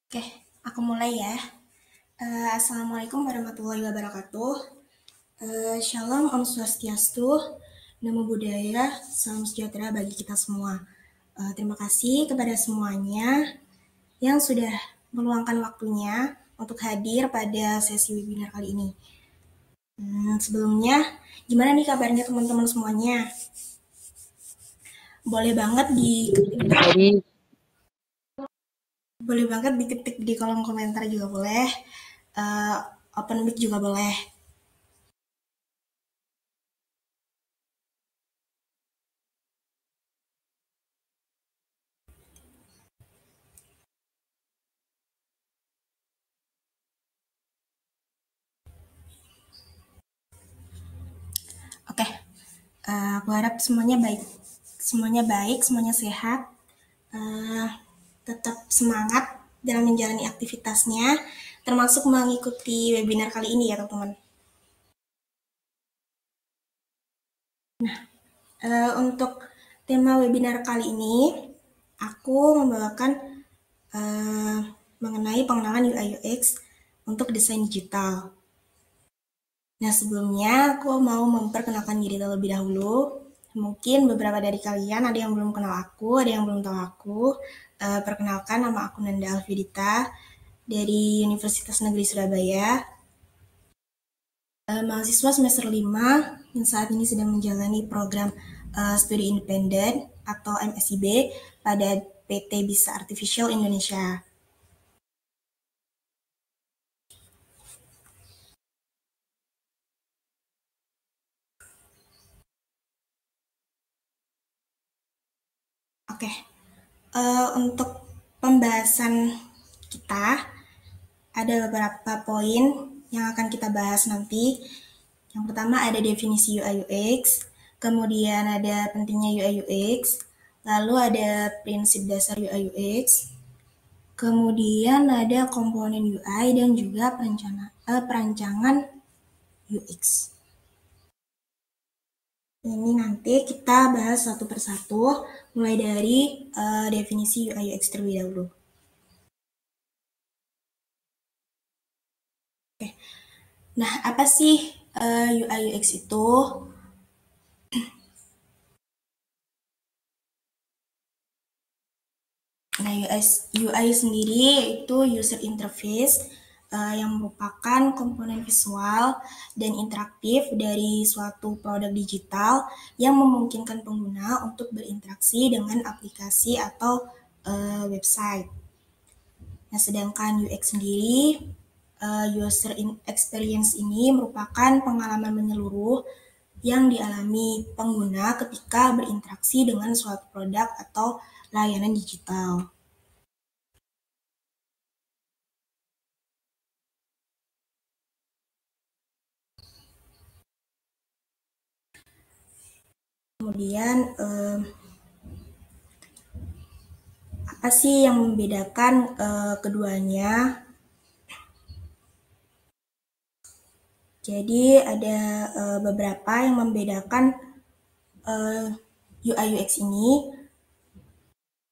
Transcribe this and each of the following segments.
Oke, aku mulai ya. Assalamualaikum warahmatullahi wabarakatuh. Shalom, Om Swastiastu, Namo Buddhaya, salam sejahtera bagi kita semua. Terima kasih kepada semuanya yang sudah meluangkan waktunya untuk hadir pada sesi webinar kali ini. Sebelumnya, gimana nih kabarnya teman-teman semuanya? Boleh banget diketik di kolom komentar juga boleh. Open mic juga boleh. Oke, aku harap semuanya baik, semuanya sehat, tetap semangat dalam menjalani aktivitasnya, termasuk mengikuti webinar kali ini ya teman-teman. Nah, untuk tema webinar kali ini, aku membawakan mengenai pengenalan UI UX untuk desain digital. Nah, sebelumnya aku mau memperkenalkan diri terlebih dahulu. Mungkin beberapa dari kalian ada yang belum kenal aku, ada yang belum tahu aku. Perkenalkan, nama aku Nanda Alfidita dari Universitas Negeri Surabaya. Mahasiswa semester 5 yang saat ini sedang menjalani program studi independen atau MSIB pada PT Bisa Artificial Indonesia. Oke, untuk pembahasan kita ada beberapa poin yang akan kita bahas nanti. Yang pertama ada definisi UI UX, kemudian ada pentingnya UI UX, lalu ada prinsip dasar UI UX, kemudian ada komponen UI dan juga perancangan UX. Ini nanti kita bahas satu persatu, mulai dari definisi UI UX terlebih dahulu. Oke. Nah, apa sih UI UX itu? Nah, UI sendiri itu user interface yang merupakan komponen visual dan interaktif dari suatu produk digital yang memungkinkan pengguna untuk berinteraksi dengan aplikasi atau website. Nah, sedangkan UX sendiri, user experience ini merupakan pengalaman menyeluruh yang dialami pengguna ketika berinteraksi dengan suatu produk atau layanan digital. Kemudian apa sih yang membedakan keduanya? Jadi ada beberapa yang membedakan UI UX ini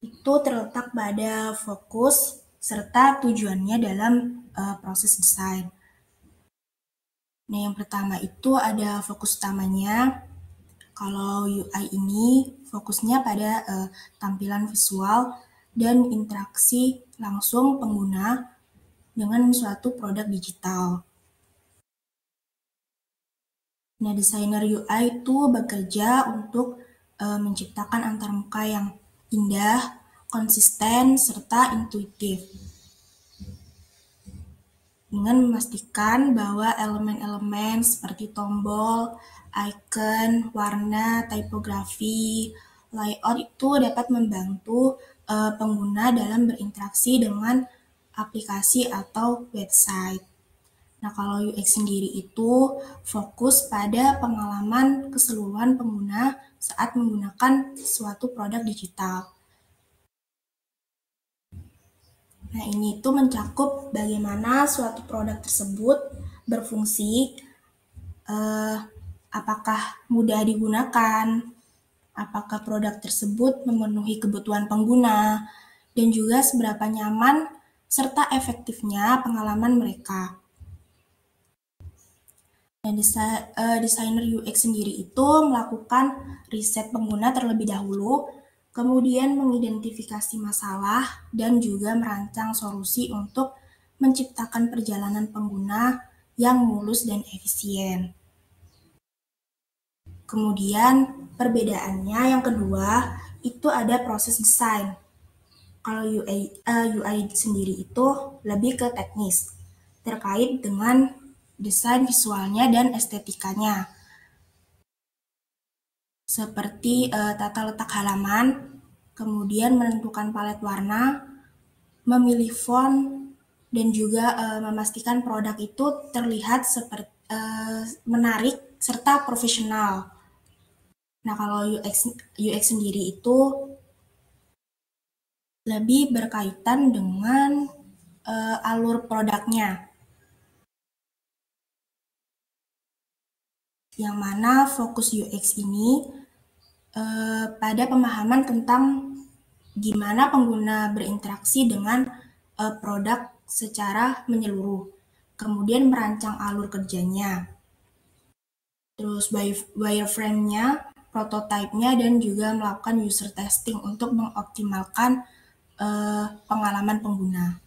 itu terletak pada fokus serta tujuannya dalam proses desain. Nah, yang pertama itu ada fokus utamanya. Kalau UI ini fokusnya pada tampilan visual dan interaksi langsung pengguna dengan suatu produk digital. Nah, desainer UI itu bekerja untuk menciptakan antarmuka yang indah, konsisten, serta intuitif. Dengan memastikan bahwa elemen-elemen seperti tombol, icon, warna, tipografi, layout itu dapat membantu pengguna dalam berinteraksi dengan aplikasi atau website. Nah, kalau UX sendiri itu fokus pada pengalaman keseluruhan pengguna saat menggunakan suatu produk digital. Nah, ini tuh mencakup bagaimana suatu produk tersebut berfungsi, apakah mudah digunakan, apakah produk tersebut memenuhi kebutuhan pengguna, dan juga seberapa nyaman serta efektifnya pengalaman mereka. Nah, desainer UX sendiri itu melakukan riset pengguna terlebih dahulu, kemudian mengidentifikasi masalah, dan juga merancang solusi untuk menciptakan perjalanan pengguna yang mulus dan efisien. Kemudian perbedaannya yang kedua, itu ada proses desain. Kalau UI sendiri itu lebih ke teknis, terkait dengan desain visualnya dan estetikanya. Seperti tata letak halaman, kemudian menentukan palet warna, memilih font, dan juga memastikan produk itu terlihat seperti menarik serta profesional. Nah, kalau UX sendiri itu lebih berkaitan dengan alur produknya, yang mana fokus UX ini pada pemahaman tentang gimana pengguna berinteraksi dengan produk secara menyeluruh, kemudian merancang alur kerjanya, terus wireframe-nya, prototype-nya, dan juga melakukan user testing untuk mengoptimalkan pengalaman pengguna.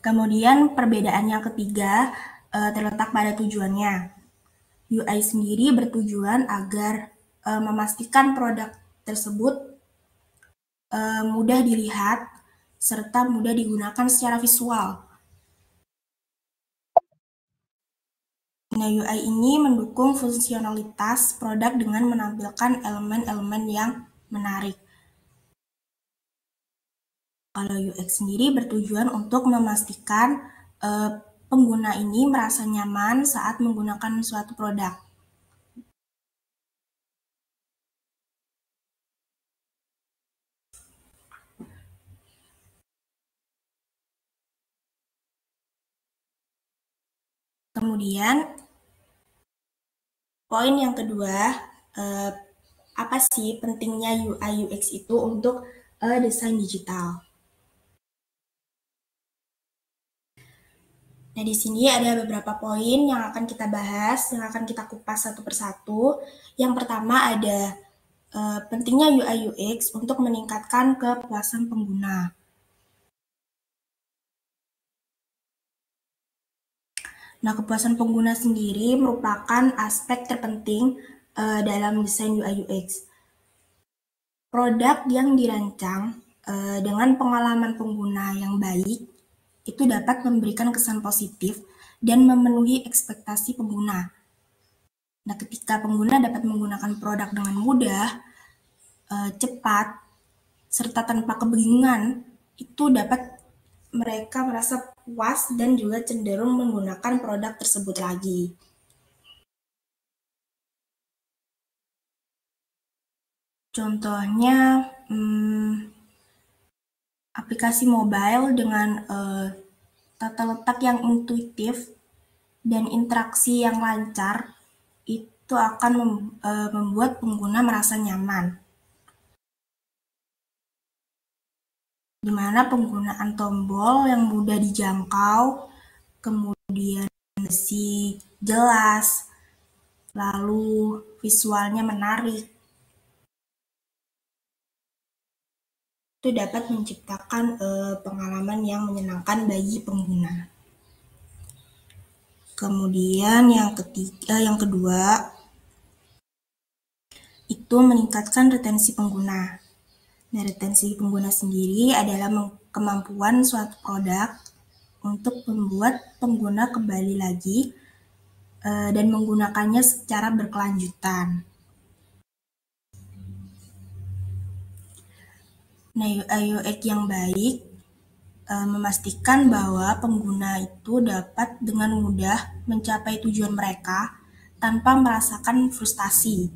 Kemudian perbedaan yang ketiga terletak pada tujuannya. UI sendiri bertujuan agar memastikan produk tersebut mudah dilihat serta mudah digunakan secara visual. Nah, UI ini mendukung fungsionalitas produk dengan menampilkan elemen-elemen yang menarik. Kalau UX sendiri bertujuan untuk memastikan pengguna ini merasa nyaman saat menggunakan suatu produk. Kemudian, poin yang kedua, apa sih pentingnya UI UX itu untuk desain digital? Nah, di sini ada beberapa poin yang akan kita bahas, yang akan kita kupas satu persatu. Yang pertama ada pentingnya UI UX untuk meningkatkan kepuasan pengguna. Nah, kepuasan pengguna sendiri merupakan aspek terpenting dalam desain UI UX. Produk yang dirancang dengan pengalaman pengguna yang baik itu dapat memberikan kesan positif dan memenuhi ekspektasi pengguna. Nah, ketika pengguna dapat menggunakan produk dengan mudah, cepat, serta tanpa kebingungan, itu dapat mereka merasa puas dan juga cenderung menggunakan produk tersebut lagi. Contohnya, aplikasi mobile dengan tata letak yang intuitif dan interaksi yang lancar itu akan membuat pengguna merasa nyaman. Di mana penggunaan tombol yang mudah dijangkau, kemudian masih jelas, lalu visualnya menarik, itu dapat menciptakan pengalaman yang menyenangkan bagi pengguna. Kemudian yang kedua, itu meningkatkan retensi pengguna. Nah, retensi pengguna sendiri adalah kemampuan suatu produk untuk membuat pengguna kembali lagi dan menggunakannya secara berkelanjutan. Nah, UI UX yang baik memastikan bahwa pengguna itu dapat dengan mudah mencapai tujuan mereka tanpa merasakan frustasi.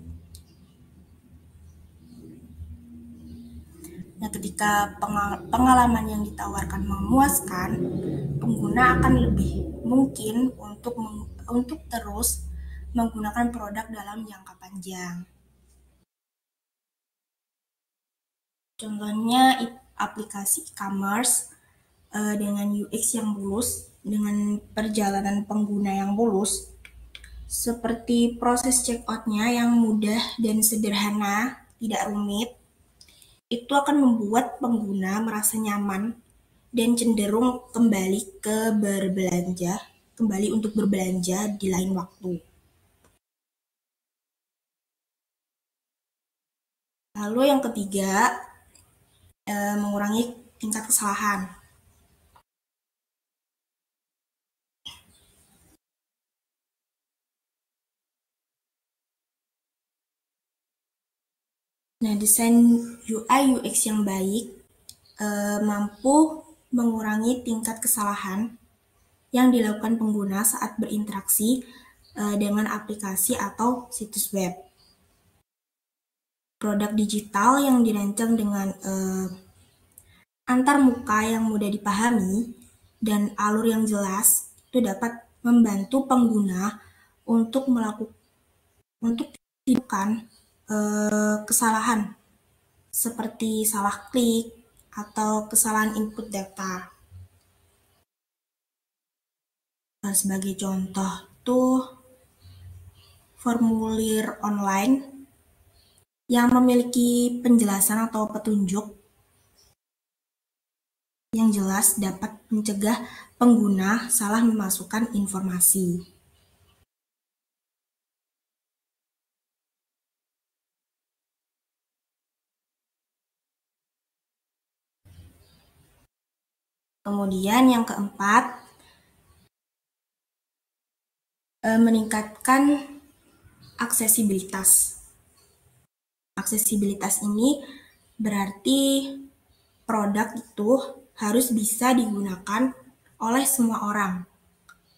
Nah, ketika pengalaman yang ditawarkan memuaskan, pengguna akan lebih mungkin untuk terus menggunakan produk dalam jangka panjang. Contohnya aplikasi e-commerce dengan UX yang mulus, dengan perjalanan pengguna yang mulus, seperti proses checkout-nya yang mudah dan sederhana, tidak rumit, itu akan membuat pengguna merasa nyaman dan cenderung kembali untuk berbelanja di lain waktu. Lalu yang ketiga, mengurangi tingkat kesalahan. Nah, desain UI UX yang baik mampu mengurangi tingkat kesalahan yang dilakukan pengguna saat berinteraksi dengan aplikasi atau situs web. Produk digital yang dirancang dengan antarmuka yang mudah dipahami dan alur yang jelas itu dapat membantu pengguna untuk melakukan kesalahan seperti salah klik atau kesalahan input data. Sebagai contoh tuh formulir online yang memiliki penjelasan atau petunjuk yang jelas dapat mencegah pengguna salah memasukkan informasi. Kemudian yang keempat, meningkatkan aksesibilitas. Aksesibilitas ini berarti produk itu harus bisa digunakan oleh semua orang,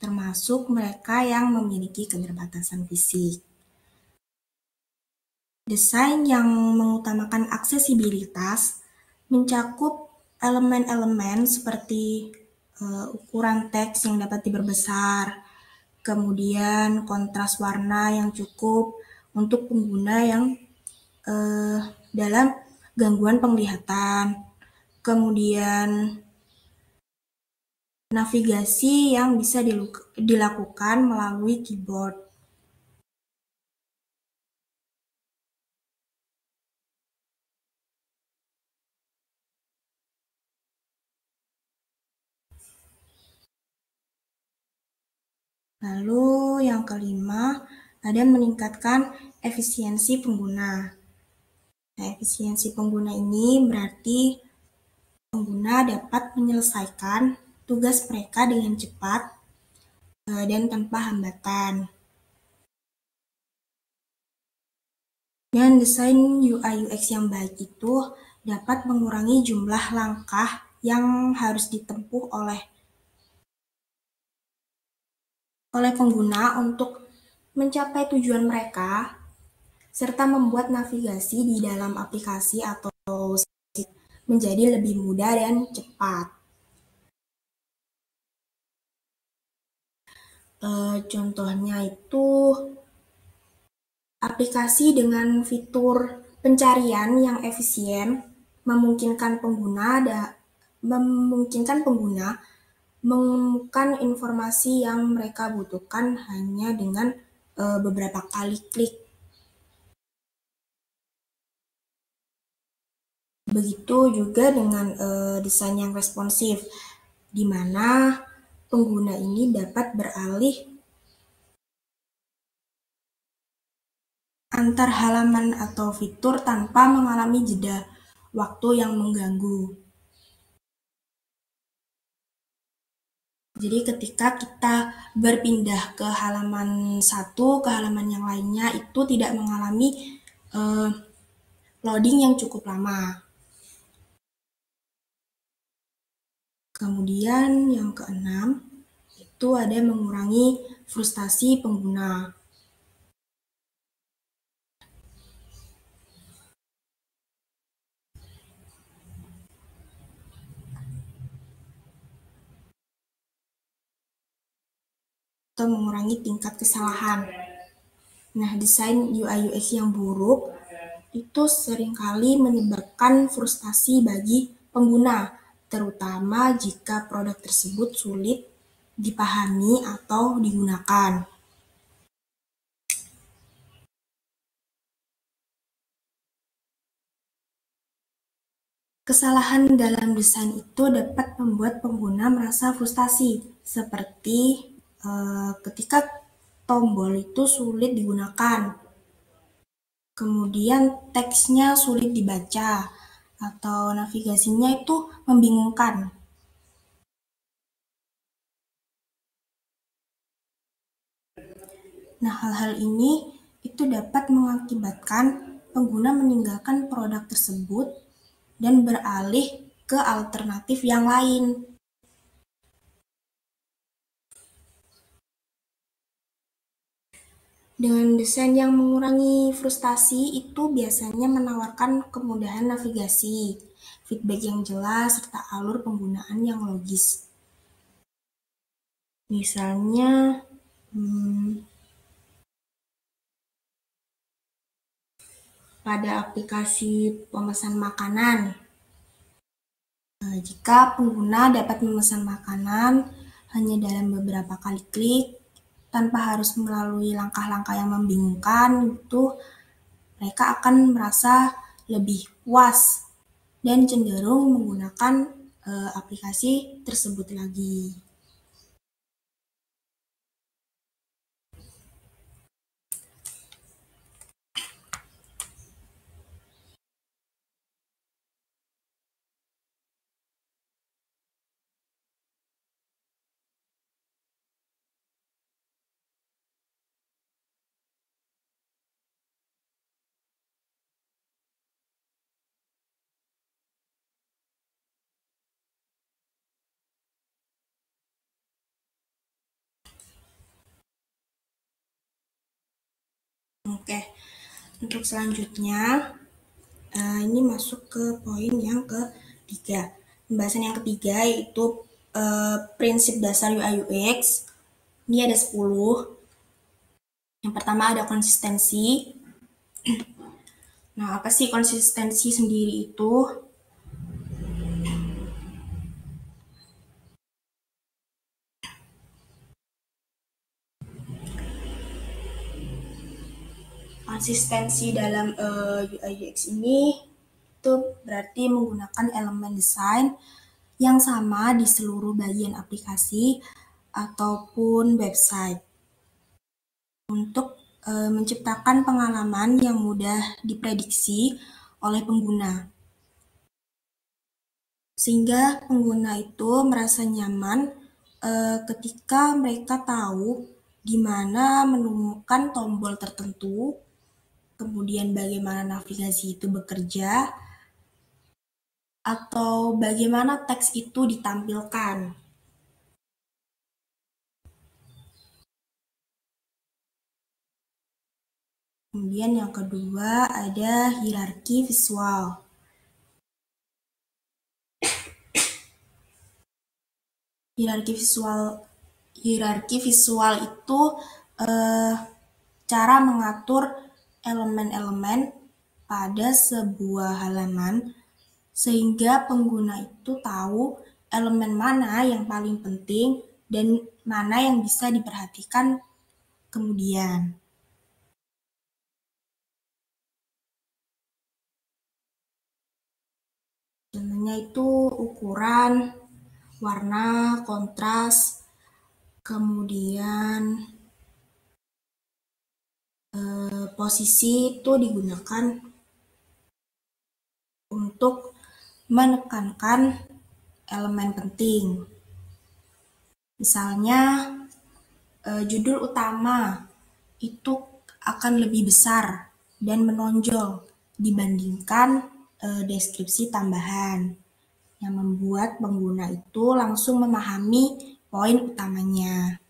termasuk mereka yang memiliki keterbatasan fisik. Desain yang mengutamakan aksesibilitas mencakup elemen-elemen seperti ukuran teks yang dapat diperbesar, kemudian kontras warna yang cukup untuk pengguna yang dalam gangguan penglihatan, kemudian navigasi yang bisa dilakukan melalui keyboard. Lalu yang kelima, ada meningkatkan efisiensi pengguna. Nah, efisiensi pengguna ini berarti pengguna dapat menyelesaikan tugas mereka dengan cepat dan tanpa hambatan. Dan desain UI UX yang baik itu dapat mengurangi jumlah langkah yang harus ditempuh oleh pengguna untuk mencapai tujuan mereka, serta membuat navigasi di dalam aplikasi atau menjadi lebih mudah dan cepat. Contohnya itu aplikasi dengan fitur pencarian yang efisien memungkinkan pengguna menemukan informasi yang mereka butuhkan hanya dengan beberapa kali klik. Begitu juga dengan desain yang responsif, di mana pengguna ini dapat beralih antar halaman atau fitur tanpa mengalami jeda waktu yang mengganggu. Jadi ketika kita berpindah ke halaman satu, ke halaman yang lainnya, itu tidak mengalami loading yang cukup lama. Kemudian yang keenam, itu ada mengurangi frustasi pengguna. Atau mengurangi tingkat kesalahan. Nah, desain UI UX yang buruk itu seringkali menyebabkan frustasi bagi pengguna, terutama jika produk tersebut sulit dipahami atau digunakan. Kesalahan dalam desain itu dapat membuat pengguna merasa frustasi, seperti ketika tombol itu sulit digunakan, kemudian teksnya sulit dibaca, atau navigasinya itu membingungkan. Nah, hal-hal ini itu dapat mengakibatkan pengguna meninggalkan produk tersebut dan beralih ke alternatif yang lain. Dengan desain yang mengurangi frustasi itu biasanya menawarkan kemudahan navigasi, feedback yang jelas, serta alur penggunaan yang logis. Misalnya, pada aplikasi pemesan makanan, jika pengguna dapat memesan makanan hanya dalam beberapa kali klik, tanpa harus melalui langkah-langkah yang membingungkan, itu mereka akan merasa lebih puas dan cenderung menggunakan aplikasi tersebut lagi. Oke, untuk selanjutnya ini masuk ke poin yang ketiga. Pembahasan yang ketiga yaitu prinsip dasar UI UX. Ini ada 10. Yang pertama ada konsistensi. Nah, apa sih konsistensi sendiri itu? Konsistensi dalam UI UX ini itu berarti menggunakan elemen desain yang sama di seluruh bagian aplikasi ataupun website untuk menciptakan pengalaman yang mudah diprediksi oleh pengguna. Sehingga pengguna itu merasa nyaman ketika mereka tahu di mana menemukan tombol tertentu, kemudian bagaimana navigasi itu bekerja, atau bagaimana teks itu ditampilkan. Kemudian yang kedua ada hierarki visual. Hierarki visual itu cara mengatur elemen-elemen pada sebuah halaman sehingga pengguna itu tahu elemen mana yang paling penting dan mana yang bisa diperhatikan kemudian. Contohnya itu ukuran, warna, kontras, kemudian posisi itu digunakan untuk menekankan elemen penting. Misalnya judul utama itu akan lebih besar dan menonjol dibandingkan deskripsi tambahan yang membuat pengguna itu langsung memahami poin utamanya.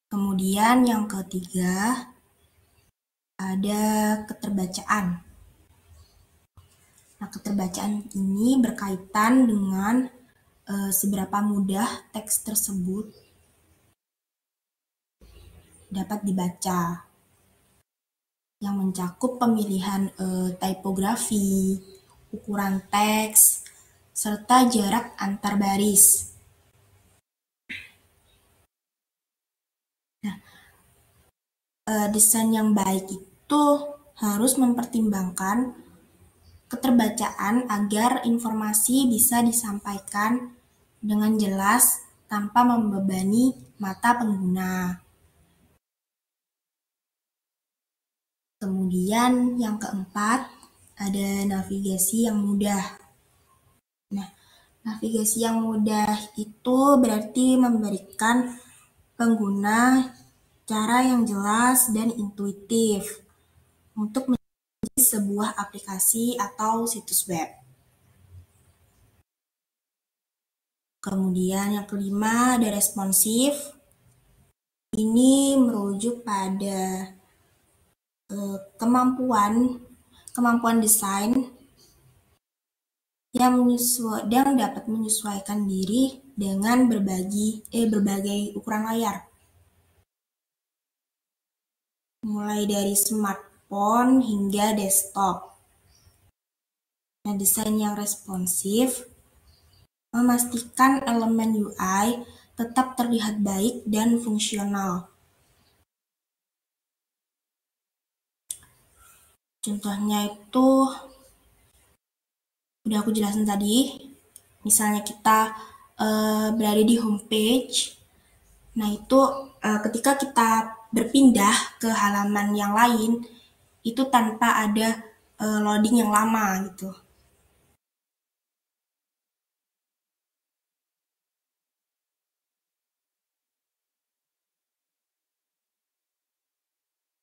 Kemudian yang ketiga ada keterbacaan. Nah, keterbacaan ini berkaitan dengan seberapa mudah teks tersebut dapat dibaca, yang mencakup pemilihan tipografi, ukuran teks, serta jarak antar baris. Nah, desain yang baik itu harus mempertimbangkan keterbacaan agar informasi bisa disampaikan dengan jelas tanpa membebani mata pengguna. Kemudian yang keempat, ada navigasi yang mudah. Nah, navigasi yang mudah itu berarti memberikan pengguna cara yang jelas dan intuitif untuk menjadi sebuah aplikasi atau situs web. Kemudian yang kelima ada responsif. Ini merujuk pada kemampuan desain yang dapat menyesuaikan diri dengan berbagai ukuran layar. Mulai dari smartphone hingga desktop. Nah, desain yang responsif memastikan elemen UI tetap terlihat baik dan fungsional. Contohnya itu udah aku jelasin tadi. Misalnya kita berada di homepage, nah itu ketika kita berpindah ke halaman yang lain, itu tanpa ada loading yang lama gitu.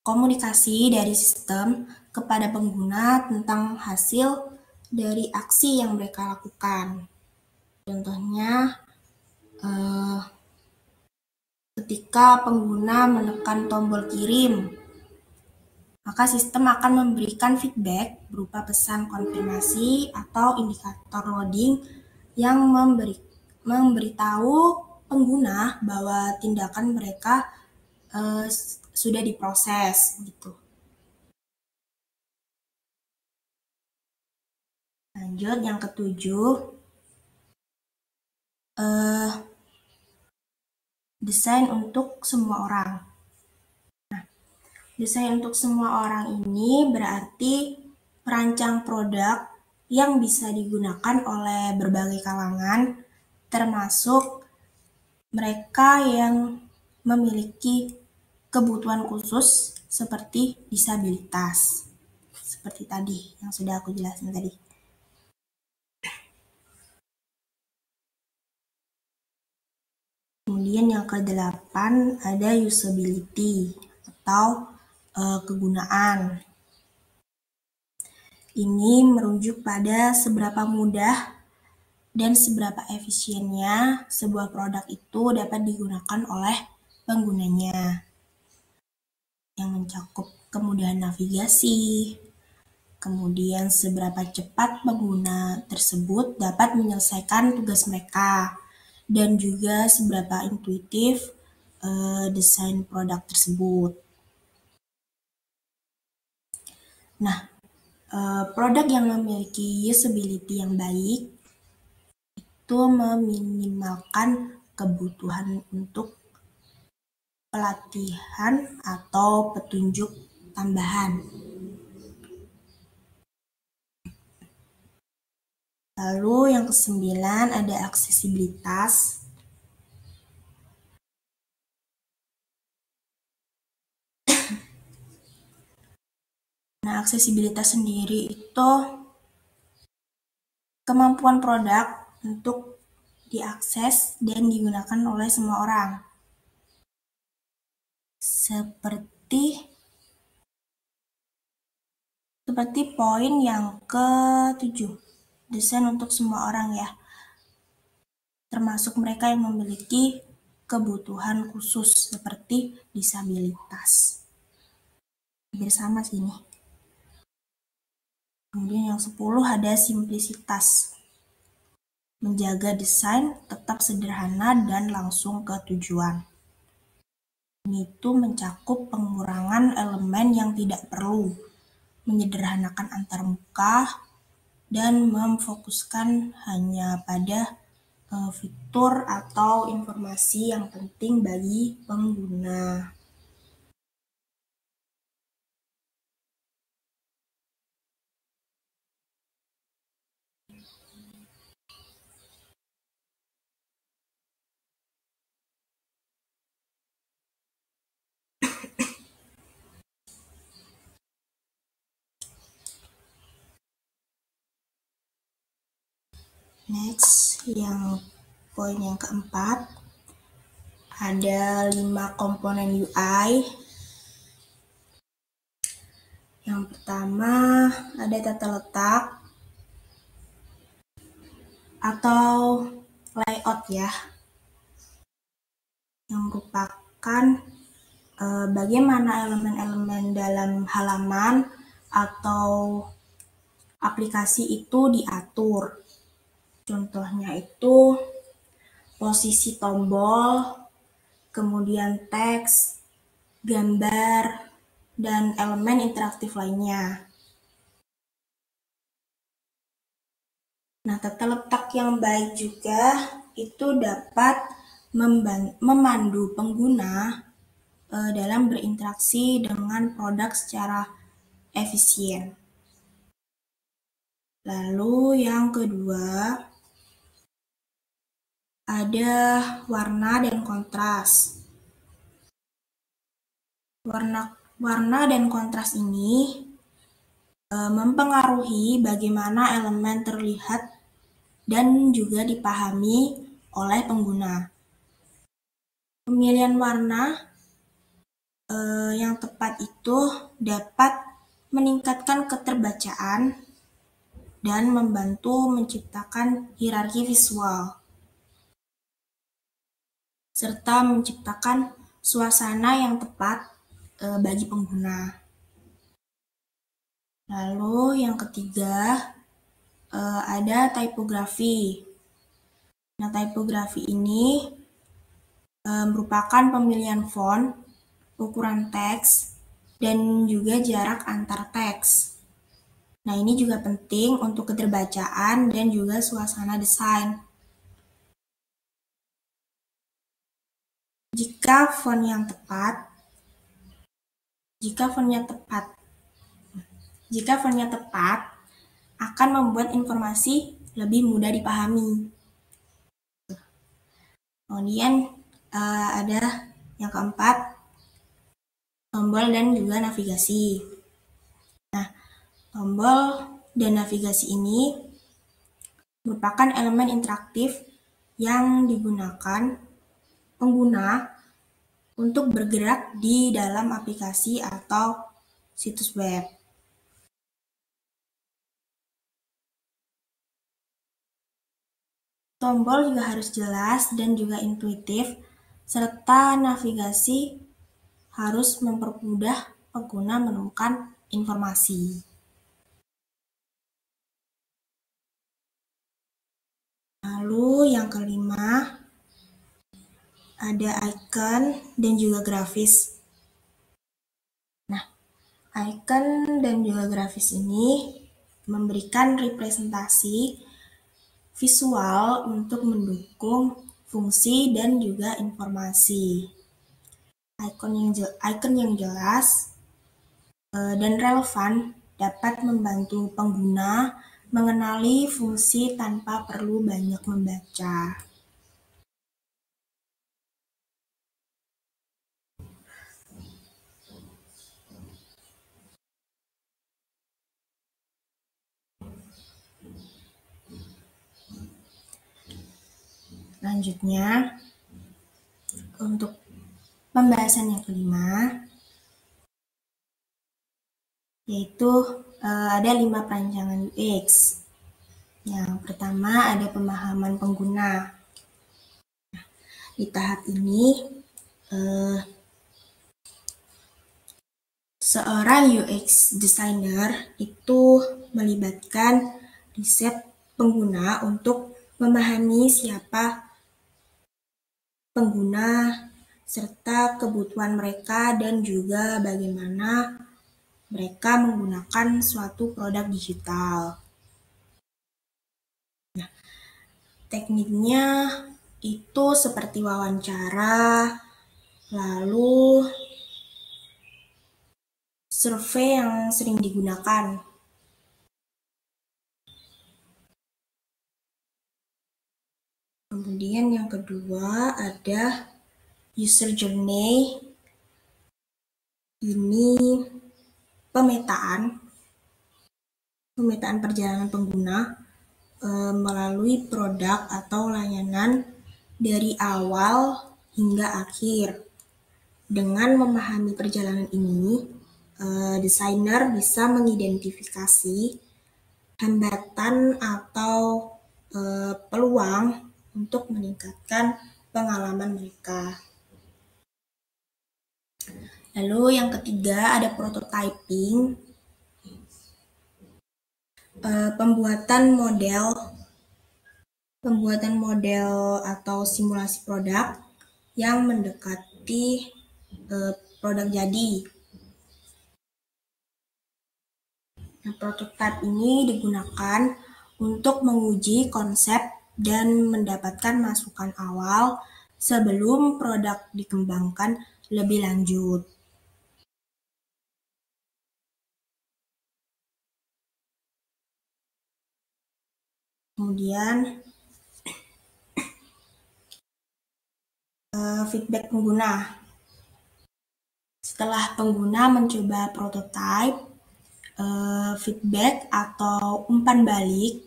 Komunikasi dari sistem kepada pengguna tentang hasil dari aksi yang mereka lakukan. Contohnya, ketika pengguna menekan tombol kirim, maka sistem akan memberikan feedback berupa pesan konfirmasi atau indikator loading yang memberitahu pengguna bahwa tindakan mereka sudah diproses gitu. Lanjut yang ketujuh, desain untuk semua orang. Nah, desain untuk semua orang ini berarti merancang produk yang bisa digunakan oleh berbagai kalangan, termasuk mereka yang memiliki kebutuhan khusus seperti disabilitas. Seperti tadi yang sudah aku jelasin tadi. Kemudian yang ke-8 ada usability atau kegunaan. Ini merujuk pada seberapa mudah dan seberapa efisiennya sebuah produk itu dapat digunakan oleh penggunanya, yang mencakup kemudahan navigasi, kemudian seberapa cepat pengguna tersebut dapat menyelesaikan tugas mereka, dan juga seberapa intuitif desain produk tersebut. Nah, produk yang memiliki usability yang baik itu meminimalkan kebutuhan untuk pelatihan atau petunjuk tambahan. Lalu yang ke-9 ada aksesibilitas. Nah, aksesibilitas sendiri itu kemampuan produk untuk diakses dan digunakan oleh semua orang. Seperti poin yang ke-7, desain untuk semua orang ya, termasuk mereka yang memiliki kebutuhan khusus seperti disabilitas. Hampir sama sih ini. Kemudian yang 10 ada simplisitas. Menjaga desain tetap sederhana dan langsung ke tujuan. itu mencakup pengurangan elemen yang tidak perlu, menyederhanakan antarmuka, dan memfokuskan hanya pada fitur atau informasi yang penting bagi pengguna. Next, poin yang keempat, ada 5 komponen UI. Yang pertama, ada tata letak atau layout ya, yang merupakan bagaimana elemen-elemen dalam halaman atau aplikasi itu diatur. Contohnya itu posisi tombol, kemudian teks, gambar, dan elemen interaktif lainnya. Nah, tata letak yang baik juga itu dapat memandu pengguna dalam berinteraksi dengan produk secara efisien. Lalu yang kedua, ada warna dan kontras. Warna dan kontras ini mempengaruhi bagaimana elemen terlihat dan juga dipahami oleh pengguna. Pemilihan warna yang tepat itu dapat meningkatkan keterbacaan dan membantu menciptakan hierarki visual, serta menciptakan suasana yang tepat bagi pengguna. Lalu yang ketiga, ada tipografi. Nah, tipografi ini merupakan pemilihan font, ukuran teks, dan juga jarak antar teks. Nah, ini juga penting untuk keterbacaan dan juga suasana desain. Jika fontnya tepat, akan membuat informasi lebih mudah dipahami. Kemudian ada yang keempat, tombol dan juga navigasi. Nah, tombol dan navigasi ini merupakan elemen interaktif yang digunakan pengguna untuk bergerak di dalam aplikasi atau situs web. Tombol juga harus jelas dan juga intuitif, serta navigasi harus mempermudah pengguna menemukan informasi. Lalu yang kelima, ada icon dan juga grafis. Nah, icon dan juga grafis ini memberikan representasi visual untuk mendukung fungsi dan juga informasi. Icon yang jelas dan relevan dapat membantu pengguna mengenali fungsi tanpa perlu banyak membaca. Selanjutnya, untuk pembahasan yang kelima, yaitu ada 5 perancangan UX. Yang pertama ada pemahaman pengguna. Nah, di tahap ini, seorang UX designer itu melibatkan riset pengguna untuk memahami siapa pengguna serta kebutuhan mereka dan juga bagaimana mereka menggunakan suatu produk digital. Nah, tekniknya itu seperti wawancara, lalu survei yang sering digunakan. Kemudian yang kedua ada user journey. Ini pemetaan perjalanan pengguna melalui produk atau layanan dari awal hingga akhir. Dengan memahami perjalanan ini, desainer bisa mengidentifikasi hambatan atau peluang untuk meningkatkan pengalaman mereka. Lalu yang ketiga ada prototyping, pembuatan model atau simulasi produk yang mendekati produk jadi. Nah, prototype ini digunakan untuk menguji konsep dan mendapatkan masukan awal sebelum produk dikembangkan lebih lanjut. Kemudian feedback pengguna. Setelah pengguna mencoba prototype, feedback atau umpan balik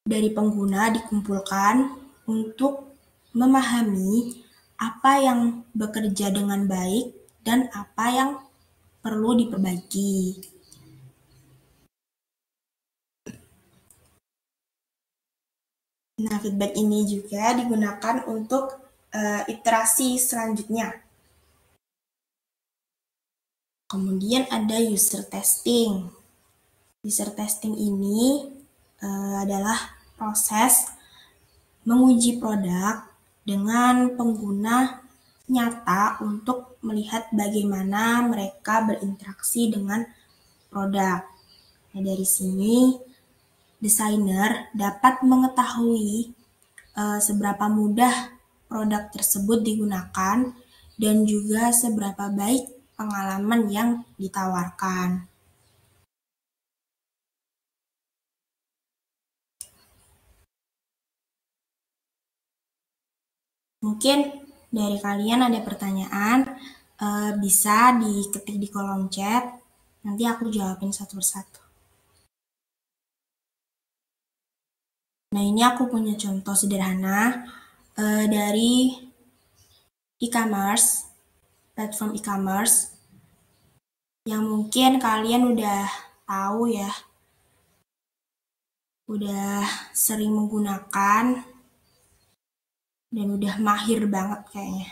dari pengguna dikumpulkan untuk memahami apa yang bekerja dengan baik dan apa yang perlu diperbaiki. Nah, feedback ini juga digunakan untuk iterasi selanjutnya. Kemudian ada user testing. User testing ini adalah proses menguji produk dengan pengguna nyata untuk melihat bagaimana mereka berinteraksi dengan produk. Nah, dari sini desainer dapat mengetahui seberapa mudah produk tersebut digunakan dan juga seberapa baik pengalaman yang ditawarkan. Mungkin dari kalian ada pertanyaan, bisa diketik di kolom chat, nanti aku jawabin satu persatu. Nah, ini aku punya contoh sederhana dari e-commerce, platform e-commerce, yang mungkin kalian udah tahu ya, udah sering menggunakan, dan udah mahir banget kayaknya.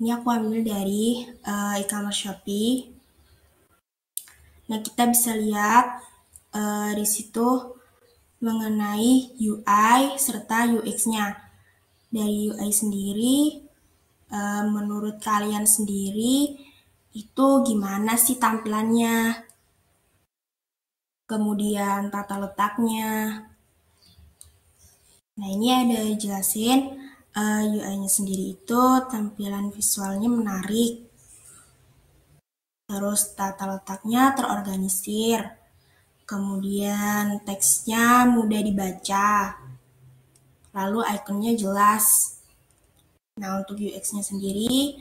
Ini aku ambil dari e-commerce Shopee. Nah, kita bisa lihat di situ mengenai UI serta UX-nya. Dari UI sendiri, menurut kalian sendiri, itu gimana sih tampilannya? Kemudian tata letaknya. Nah, ini ada jelasin UI-nya sendiri itu tampilan visualnya menarik. Terus tata letaknya terorganisir. Kemudian teksnya mudah dibaca. Lalu ikonnya jelas. Nah, untuk UX-nya sendiri,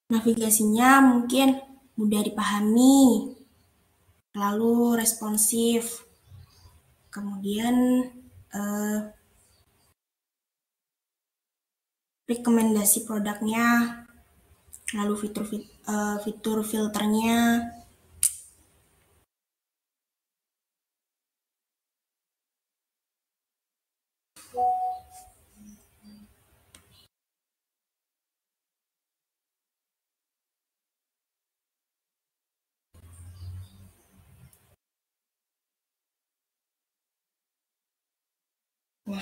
navigasinya mungkin mudah dipahami, lalu responsif. Kemudian rekomendasi produknya, lalu fitur filternya. Nah,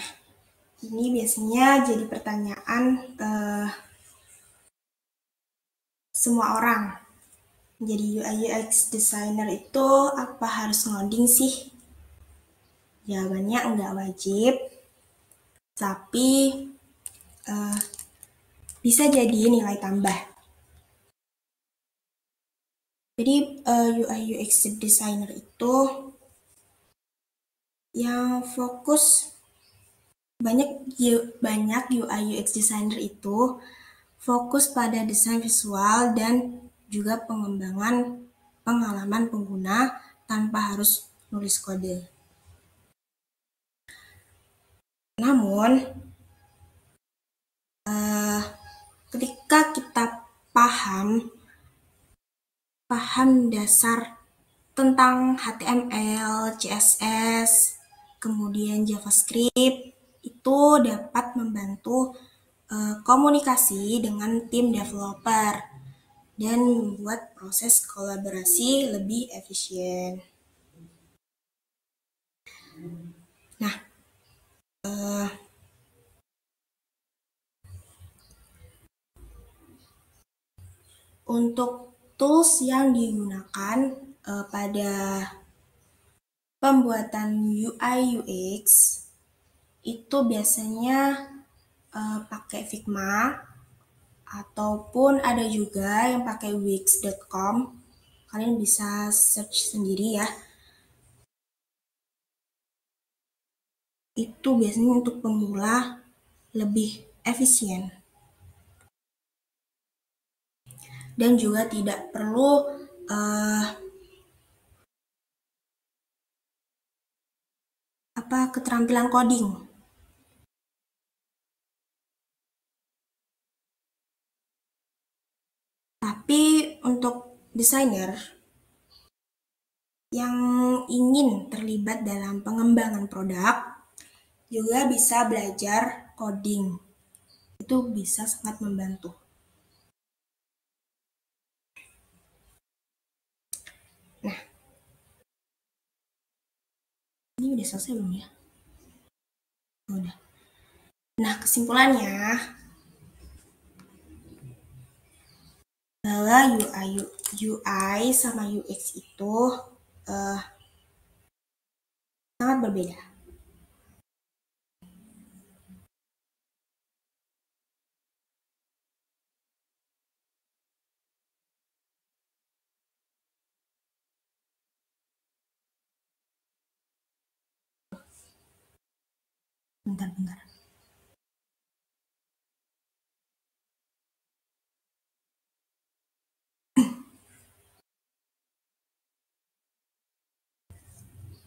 Ini biasanya jadi pertanyaan semua orang. Jadi UI UX designer itu apa harus ngoding sih? Jawabannya enggak wajib, tapi bisa jadi nilai tambah. Jadi UI UX designer itu yang fokus banyak UI UX designer itu fokus pada desain visual dan juga pengembangan pengalaman pengguna tanpa harus nulis kode. Namun, ketika kita paham dasar tentang HTML, CSS, kemudian JavaScript, itu dapat membantu komunikasi dengan tim developer dan membuat proses kolaborasi lebih efisien. Nah, untuk tools yang digunakan pada pembuatan UI UX itu biasanya pakai Figma ataupun ada juga yang pakai wix.com. Kalian bisa search sendiri ya. Itu biasanya untuk pemula lebih efisien. Dan juga tidak perlu keterampilan coding. Tapi untuk desainer yang ingin terlibat dalam pengembangan produk juga bisa belajar coding. Itu bisa sangat membantu. Nah, ini udah selesai belum ya? Udah. Nah, kesimpulannya bahwa UI sama UX itu sangat berbeda. Bentar.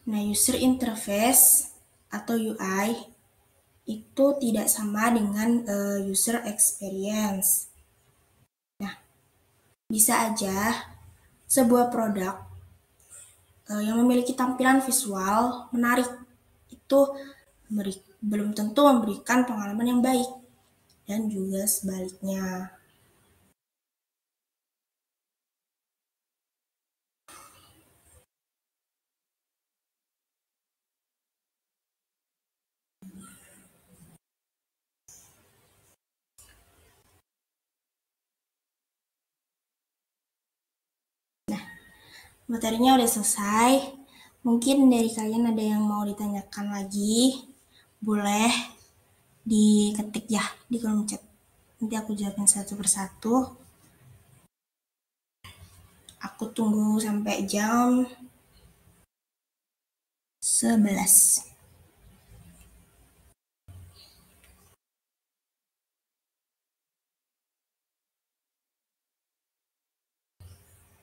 Nah, user interface atau UI itu tidak sama dengan user experience. Nah, bisa aja sebuah produk yang memiliki tampilan visual menarik itu belum tentu memberikan pengalaman yang baik, dan juga sebaliknya. Nah, materinya udah selesai. Mungkin dari kalian ada yang mau ditanyakan lagi, boleh diketik ya di kolom chat. Nanti aku jawabin satu persatu. Aku tunggu sampai jam 11.